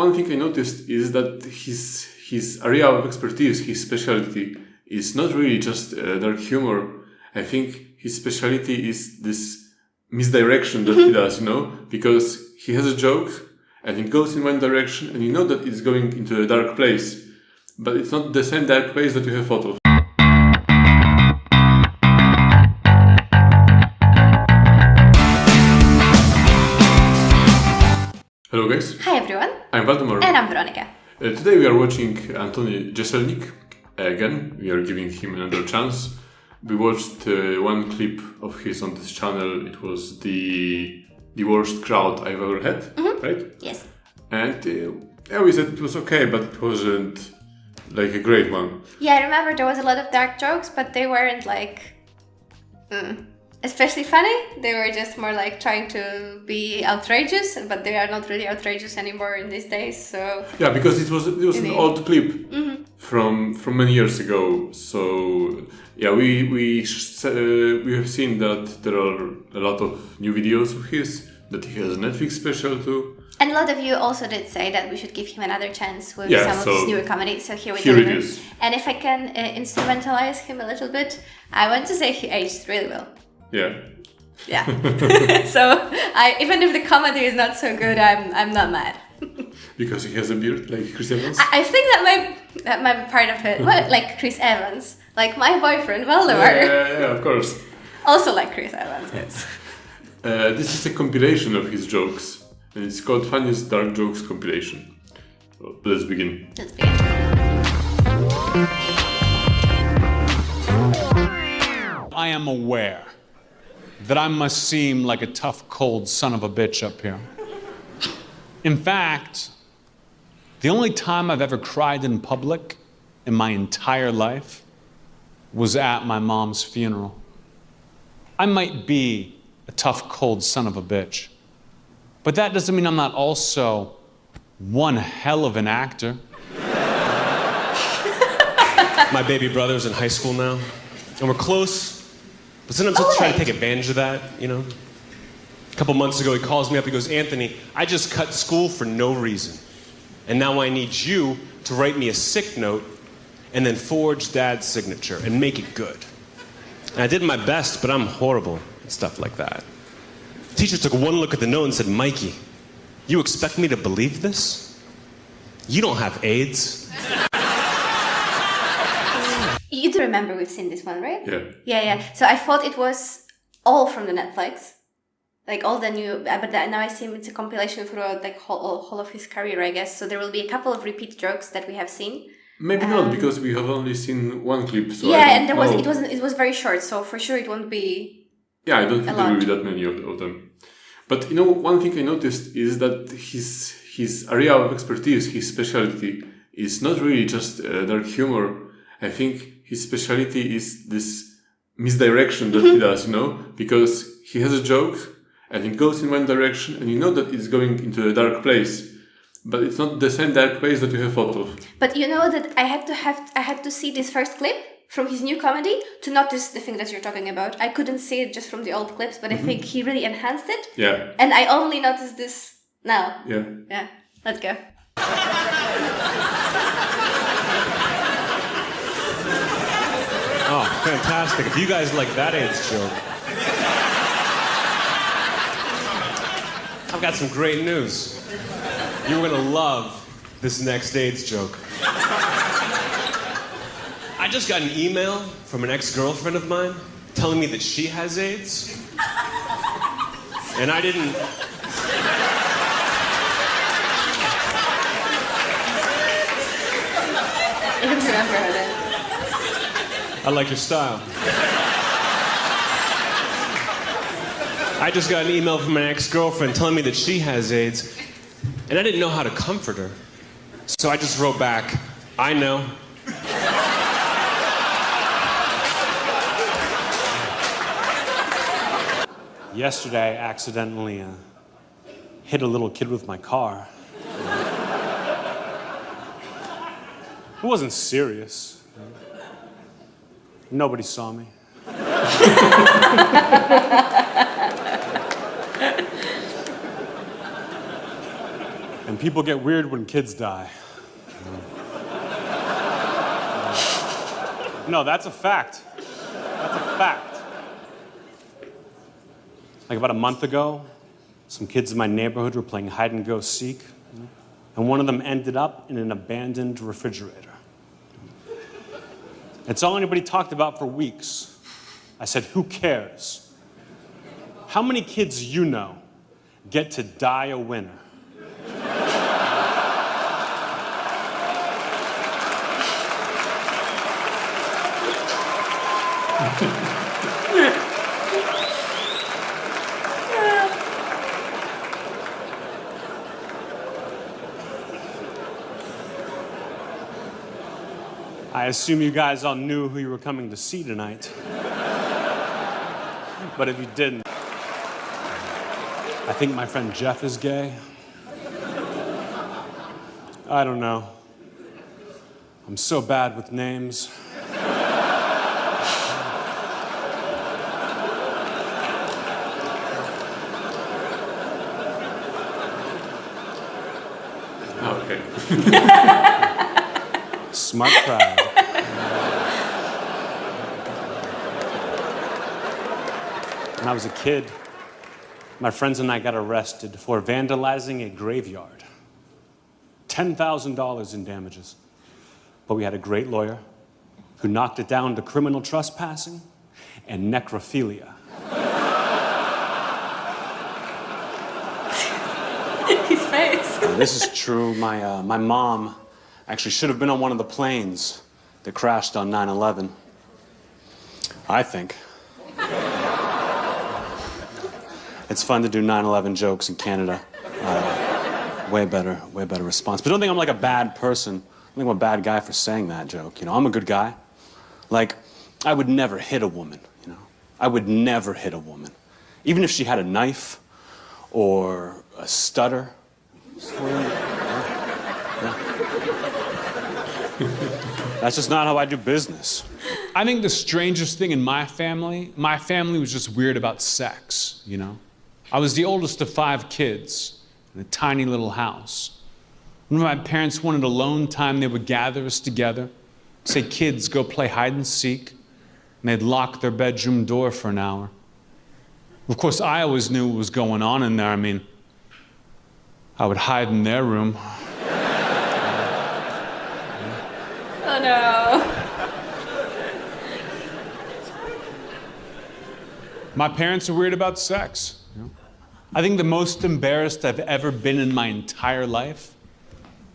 One thing I noticed is that his area of expertise, his specialty, is not really just dark humor. I think his specialty is this misdirection that he does, because he has a joke and it goes in one direction and you know that it's going into a dark place, but it's not the same dark place that you have thought of. Hello guys. Hi everyone. I'm Waldemar. And I'm Weronika. Today we are watching Antoni Jeselnik. Again, we are giving him another chance. We watched one clip of his on this channel. It was the worst crowd I've ever had, right? Yes. And we said it was okay, but it wasn't like a great one. Yeah, I remember there was a lot of dark jokes, but they weren't like especially funny. They were just more like trying to be outrageous, but they are not really outrageous anymore in these days. So yeah, because it was an old clip from many years ago. So yeah, we have seen that there are a lot of new videos of his, that he has a Netflix special too. And a lot of you also did say that we should give him another chance with some of his newer comedy. So here it is. And if I can instrumentalize him a little bit, I want to say he aged really well. Yeah. Yeah. So even if the comedy is not so good, I'm not mad. Because he has a beard like Chris Evans? I think that might be part of it. Well, like Chris Evans. Like my boyfriend, Waldemar. Yeah, of course. Also like Chris Evans, yes. This is a compilation of his jokes. And it's called Funniest Dark Jokes Compilation. So, let's begin. Let's begin. I am aware that I must seem like a tough, cold son of a bitch up here. In fact, the only time I've ever cried in public in my entire life was at my mom's funeral. I might be a tough, cold son of a bitch, but that doesn't mean I'm not also one hell of an actor. My baby brother's in high school now, and we're close. But sometimes I try to take advantage of that, A couple months ago, he calls me up, he goes, "Anthony, I just cut school for no reason. And now I need you to write me a sick note and then forge Dad's signature and make it good." And I did my best, but I'm horrible at stuff like that. The teacher took one look at the note and said, "Mikey, you expect me to believe this? You don't have AIDS." You do remember we've seen this one, right? Yeah. Yeah. So I thought it was all from the Netflix. Like all the new, but now I see it's a compilation throughout like whole of his career, I guess. So there will be a couple of repeat jokes that we have seen. Maybe not, because we have only seen one clip. So yeah, and it was very short, so for sure it won't be. Yeah, I don't think there will be that many of them. But one thing I noticed is that his area of expertise, his specialty, is not really just dark humor. I think his specialty is this misdirection that he does, because he has a joke and it goes in one direction and you know that it's going into a dark place, but it's not the same dark place that you have thought of. But you know that I had to see this first clip from his new comedy to notice the thing that you're talking about. I couldn't see it just from the old clips, but I think he really enhanced it. Yeah. And I only noticed this now. Yeah. Yeah. Let's go. Oh, fantastic. If you guys like that AIDS joke, I've got some great news. You're gonna love this next AIDS joke. I just got an email from an ex-girlfriend of mine telling me that she has AIDS. And I didn't... I don't remember that. I like your style. I just got an email from an ex-girlfriend telling me that she has AIDS, and I didn't know how to comfort her. So I just wrote back, "I know." Yesterday, I accidentally hit a little kid with my car. It wasn't serious. Nobody saw me. And people get weird when kids die. No, that's a fact. That's a fact. Like about a month ago, some kids in my neighborhood were playing hide and go seek, and one of them ended up in an abandoned refrigerator. It's all anybody talked about for weeks. I said, who cares? How many kids you know get to die a winner? I assume you guys all knew who you were coming to see tonight. But if you didn't, I think my friend Jeff is gay. I don't know. I'm so bad with names. Okay. Smart crowd. When I was a kid, my friends and I got arrested for vandalizing a graveyard. $10,000 in damages. But we had a great lawyer who knocked it down to criminal trespassing and necrophilia. His face. This is true. My mom actually should have been on one of the planes that crashed on 9/11. I think. It's fun to do 9/11 jokes in Canada. Way better response. But don't think I'm like a bad person. I think I'm a bad guy for saying that joke. You know, I'm a good guy. Like, I would never hit a woman, you know. I would never hit a woman. Even if she had a knife or a stutter. That's just not how I do business. I think the strangest thing in my family was just weird about sex, you know? I was the oldest of 5 kids in a tiny little house. When my parents wanted alone time, they would gather us together, say, kids, go play hide and seek, and they'd lock their bedroom door for an hour. Of course, I always knew what was going on in there. I mean, I would hide in their room. Oh no. My parents are weird about sex. You know? I think the most embarrassed I've ever been in my entire life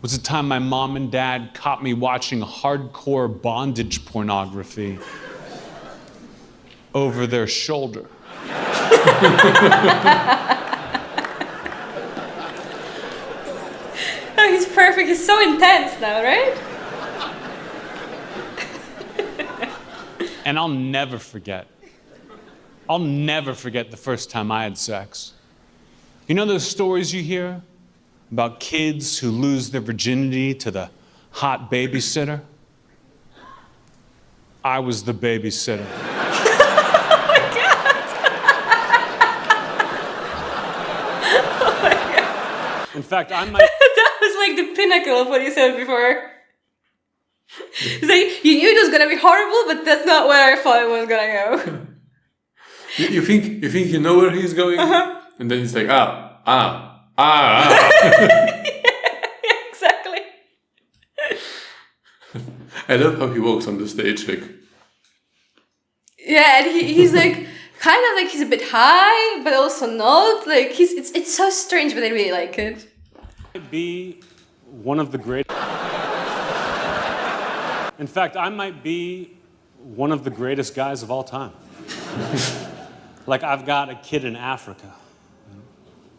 was the time my mom and dad caught me watching hardcore bondage pornography over their shoulder. Oh, he's perfect. He's so intense now, right? And I'll never forget the first time I had sex. You know those stories you hear about kids who lose their virginity to the hot babysitter? I was the babysitter. In fact, I might... That was like the pinnacle of what you said before. It's like, you knew it was gonna be horrible, but that's not where I thought it was gonna go. You think you know where he's going? Uh-huh. And then it's like, ah. Yeah, exactly. I love how he walks on the stage, like... Yeah, and he's like, kind of like he's a bit high, but also not. Like, it's so strange, but I really like it. Be one of the great... In fact, I might be one of the greatest guys of all time. Like, I've got a kid in Africa.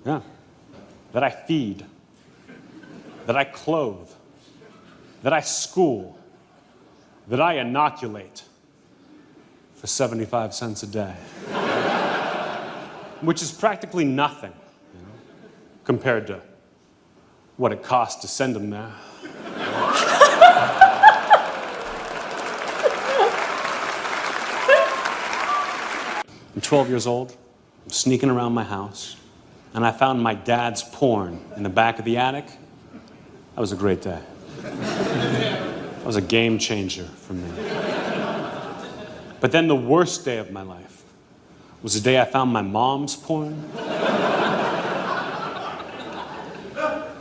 Yeah. That I feed. That I clothe. That I school. That I inoculate for 75 cents a day. Which is practically nothing, you know, compared to what it costs to send them there. I'm 12 years old. I'm sneaking around my house, and I found my dad's porn in the back of the attic That was a great day. That was a game changer for me. But then the worst day of my life was the day I found my mom's porn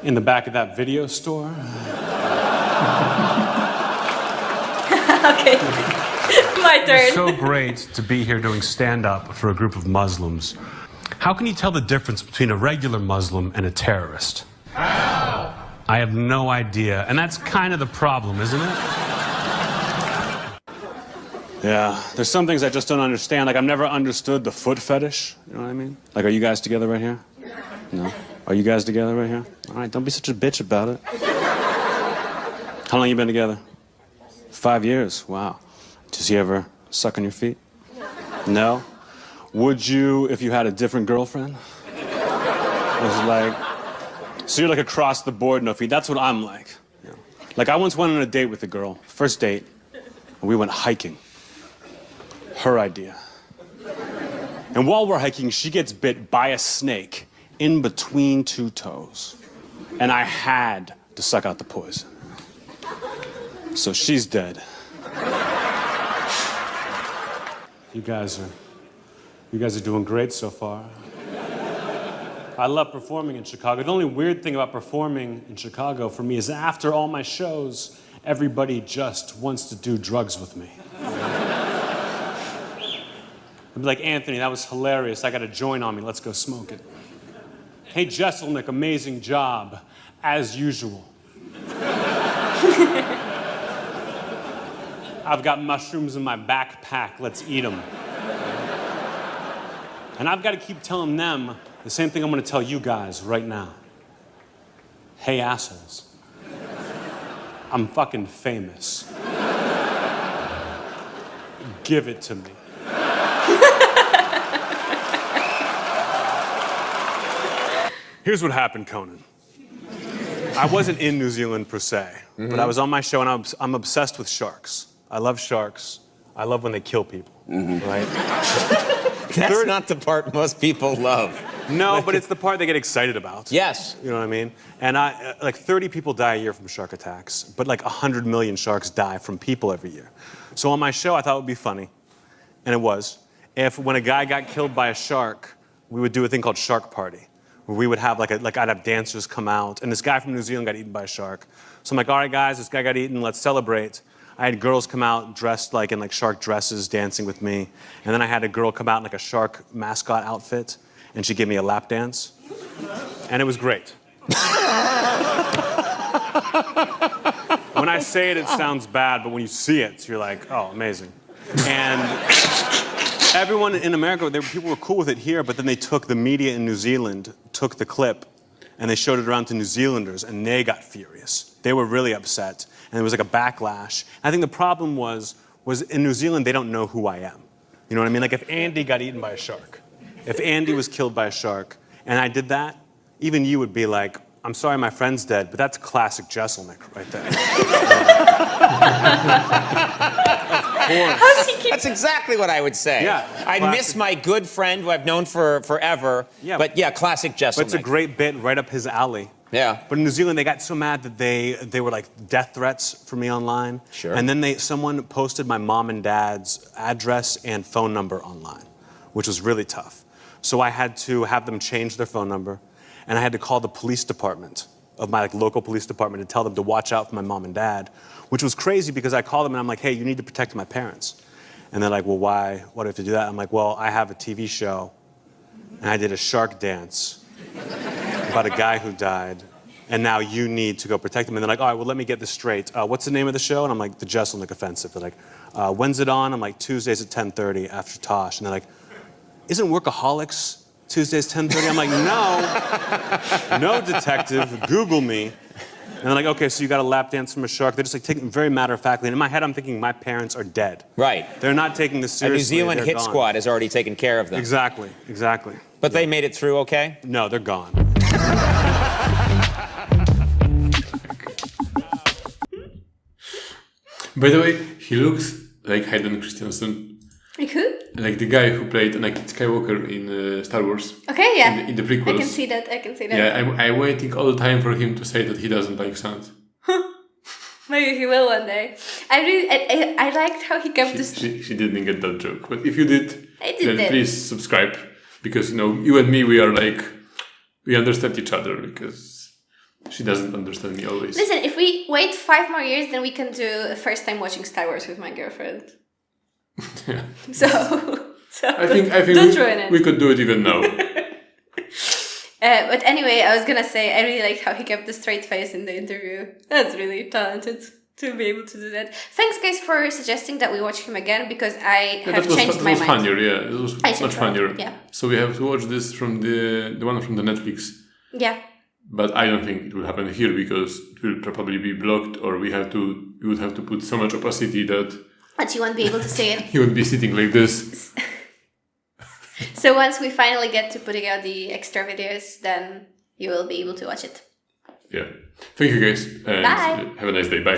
in the back of that video store. Okay, my turn. It's so great to be here doing stand-up for a group of Muslims. How can you tell the difference between a regular Muslim and a terrorist? How? I have no idea, and that's kind of the problem, isn't it? Yeah, there's some things I just don't understand. Like, I've never understood the foot fetish, you know what I mean? Like, are you guys together right here? No? Are you guys together right here? All right, don't be such a bitch about it. How long you been together? 5 years, wow. Does he ever suck on your feet? No? Would you if you had a different girlfriend? It was like, so you're like across the board, no feet. That's what I'm like. You know? Like I once went on a date with a girl, first date, and we went hiking. Her idea. And while we're hiking, she gets bit by a snake in between two toes. And I had to suck out the poison. So she's dead. You guys are doing great so far. I love performing in Chicago. The only weird thing about performing in Chicago for me is after all my shows, everybody just wants to do drugs with me. I'd be like, Anthony, that was hilarious. I got a joint on me. Let's go smoke it. Hey, Jeselnik, amazing job, as usual. I've got mushrooms in my backpack. Let's eat them. And I've got to keep telling them the same thing I'm going to tell you guys right now. Hey, assholes. I'm fucking famous. Give it to me. Here's what happened, Conan. I wasn't in New Zealand per se, but I was on my show and I'm obsessed with sharks. I love sharks. I love when they kill people, right? That's not the part most people love. No, but it's the part they get excited about. Yes. You know what I mean? And like 30 people die a year from shark attacks, but like 100 million sharks die from people every year. So on my show, I thought it would be funny, and it was, if when a guy got killed by a shark, we would do a thing called Shark Party, where we would have I'd have dancers come out, and this guy from New Zealand got eaten by a shark. So I'm like, all right, guys, this guy got eaten, let's celebrate. I had girls come out dressed in shark dresses, dancing with me. And then I had a girl come out in a shark mascot outfit, and she gave me a lap dance. And it was great. When I say it, it sounds bad, but when you see it, you're like, oh, amazing. And everyone in America, people were cool with it here, but then the media in New Zealand took the clip, and they showed it around to New Zealanders, and they got furious. They were really upset. And there was a backlash. I think the problem was in New Zealand, they don't know who I am. You know what I mean? Like if Andy got eaten by a shark, if Andy was killed by a shark, and I did that, even you would be like, I'm sorry my friend's dead, but that's classic Jeselnik right there. How's he keep... That's exactly what I would say. Yeah, I miss my good friend who I've known for forever. Yeah. But yeah, classic Jeselnik. But it's a great bit right up his alley. Yeah. But in New Zealand, they got so mad that they were like death threats for me online. Sure. And then someone posted my mom and dad's address and phone number online, which was really tough. So I had to have them change their phone number, and I had to call the police department of my local police department to tell them to watch out for my mom and dad, which was crazy because I called them and I'm like, hey, you need to protect my parents. And they're like, well, why? Why do I have to do that? I'm like, well, I have a TV show, and I did a shark dance about a guy who died, and now you need to go protect him. And they're like, all right, well, let me get this straight. What's the name of the show? And I'm like, the Jeselnik Offensive. They're like, when's it on? I'm like, Tuesdays at 10:30 after Tosh. And they're like, isn't Workaholics Tuesdays 10:30? I'm like, no, detective, Google me. And they're like, okay, so you got a lap dance from a shark. They're just like taking it very matter-of-factly. And in my head, I'm thinking my parents are dead. Right. They're not taking this A seriously. New Zealand hit squad has already taken care of them. Exactly. But they made it through okay? No, they're gone. By the way, he looks like Hayden Christensen. Like who? like the guy who played Anakin Skywalker in Star Wars. Okay, yeah. In the prequels. I can see that. Yeah, I'm waiting all the time for him to say that he doesn't like sand. Maybe he will one day. I liked how he kept this. She didn't get that joke, but if you did, then it. please subscribe, because you and me, we are like, we understand each other, because she doesn't understand me always. Listen, if we wait 5 more years, then we can do a first time watching Star Wars with my girlfriend. Yeah. So I think don't ruin it. We could do it even now. But anyway, I was gonna say I really liked how he kept the straight face in the interview. That's really talented to be able to do that. Thanks, guys, for suggesting that we watch him again, because I have changed my mind. That was funnier, yeah. It was much funnier. Yeah. So we have to watch this from the one from the Netflix. Yeah. But I don't think it will happen here, because it will probably be blocked, or we would have to put so much opacity that you won't be able to see it. he would be sitting like this. So once we finally get to putting out the extra videos, then you will be able to watch it. Yeah. Thank you, guys. And Bye. Have a nice day. Bye.